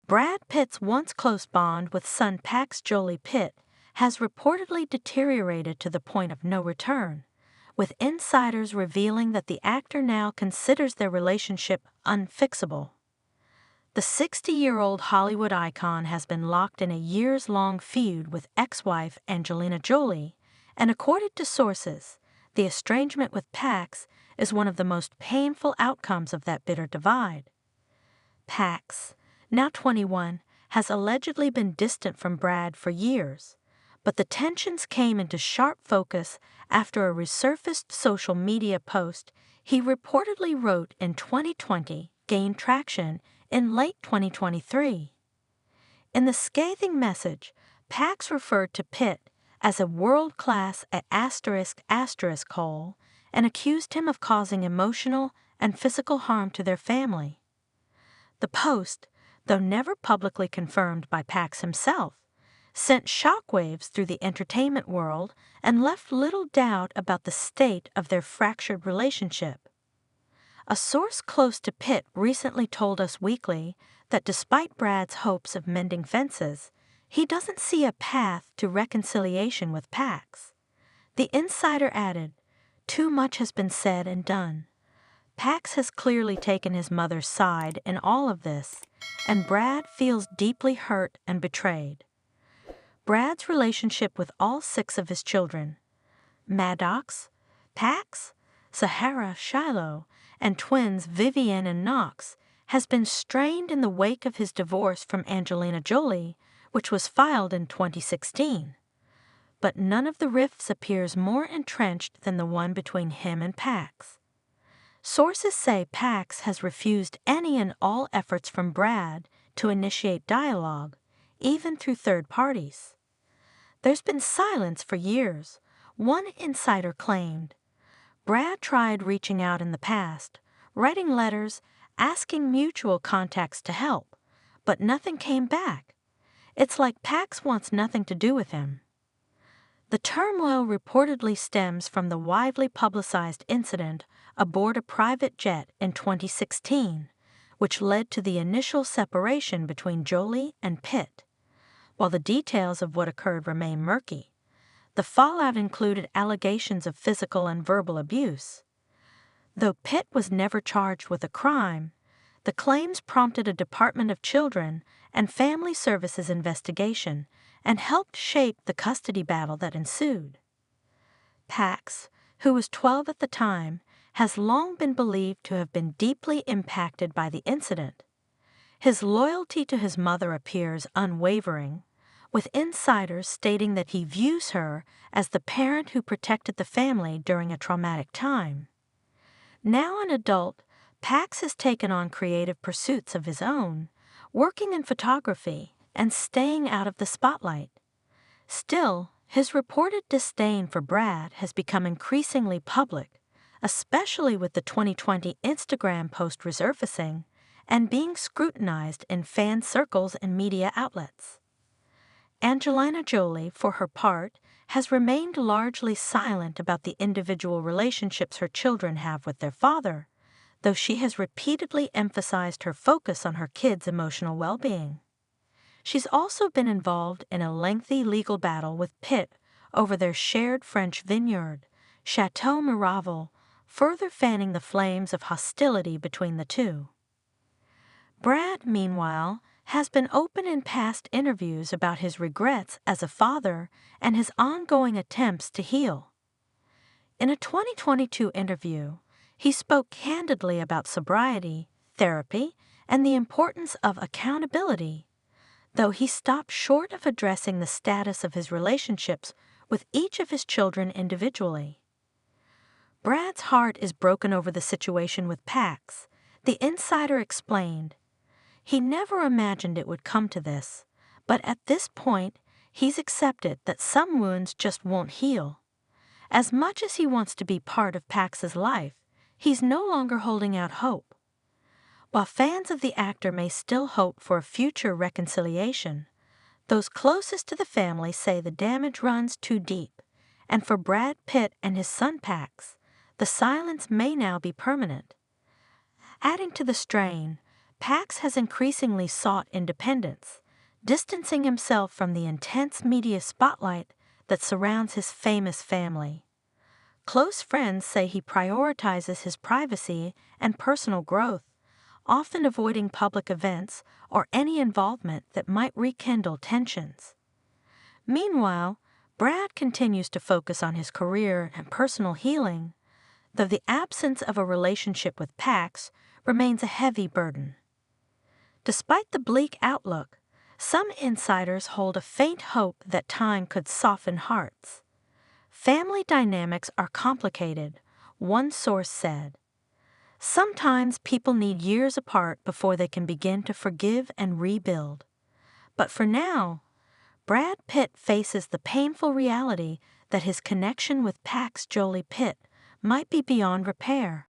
Brad Pitt's once close bond with son Pax Jolie Pitt has reportedly deteriorated to the point of no return, with insiders revealing that the actor now considers their relationship unfixable. The 60-year-old Hollywood icon has been locked in a years-long feud with ex-wife Angelina Jolie, and according to sources, the estrangement with Pax is one of the most painful outcomes of that bitter divide. Pax, now 21, has allegedly been distant from Brad for years, but the tensions came into sharp focus after a resurfaced social media post he reportedly wrote in 2020 gained traction in late 2023. In the scathing message, Pax referred to Pitt as a world-class **** and accused him of causing emotional and physical harm to their family. The post, though never publicly confirmed by Pax himself, sent shockwaves through the entertainment world and left little doubt about the state of their fractured relationship. A source close to Pitt recently told Us Weekly that despite Brad's hopes of mending fences, he doesn't see a path to reconciliation with Pax. The insider added, "Too much has been said and done. Pax has clearly taken his mother's side in all of this, and Brad feels deeply hurt and betrayed." Brad's relationship with all 6 of his children, Maddox, Pax, Sahara, Shiloh, and twins Vivian and Knox, has been strained in the wake of his divorce from Angelina Jolie, which was filed in 2016. But none of the rifts appears more entrenched than the one between him and Pax. Sources say Pax has refused any and all efforts from Brad to initiate dialogue, even through third parties. There's been silence for years. One insider claimed, "Brad tried reaching out in the past, writing letters, asking mutual contacts to help, but nothing came back. It's like Pax wants nothing to do with him." The turmoil reportedly stems from the widely publicized incident aboard a private jet in 2016, which led to the initial separation between Jolie and Pitt. While the details of what occurred remain murky, the fallout included allegations of physical and verbal abuse. Though Pitt was never charged with a crime, the claims prompted a Department of Children and Family Services investigation and helped shape the custody battle that ensued. Pax, who was 12 at the time, has long been believed to have been deeply impacted by the incident. His loyalty to his mother appears unwavering, with insiders stating that he views her as the parent who protected the family during a traumatic time. Now an adult, Pax has taken on creative pursuits of his own, working in photography and staying out of the spotlight. Still, his reported disdain for Brad has become increasingly public, especially with the 2020 Instagram post resurfacing and being scrutinized in fan circles and media outlets. Angelina Jolie, for her part, has remained largely silent about the individual relationships her children have with their father, though she has repeatedly emphasized her focus on her kids' emotional well-being. She's also been involved in a lengthy legal battle with Pitt over their shared French vineyard, Chateau Miraval, further fanning the flames of hostility between the two. Brad, meanwhile, has been open in past interviews about his regrets as a father and his ongoing attempts to heal. In a 2022 interview, he spoke candidly about sobriety, therapy, and the importance of accountability, though he stopped short of addressing the status of his relationships with each of his children individually. Brad's heart is broken over the situation with Pax, the insider explained. He never imagined it would come to this, but at this point, he's accepted that some wounds just won't heal. As much as he wants to be part of Pax's life, he's no longer holding out hope. While fans of the actor may still hope for a future reconciliation, those closest to the family say the damage runs too deep, and for Brad Pitt and his son Pax, the silence may now be permanent. Adding to the strain, Pax has increasingly sought independence, distancing himself from the intense media spotlight that surrounds his famous family. Close friends say he prioritizes his privacy and personal growth, often avoiding public events or any involvement that might rekindle tensions. Meanwhile, Brad continues to focus on his career and personal healing, though the absence of a relationship with Pax remains a heavy burden. Despite the bleak outlook, some insiders hold a faint hope that time could soften hearts. Family dynamics are complicated, one source said. Sometimes people need years apart before they can begin to forgive and rebuild. But for now, Brad Pitt faces the painful reality that his connection with Pax Jolie Pitt might be beyond repair.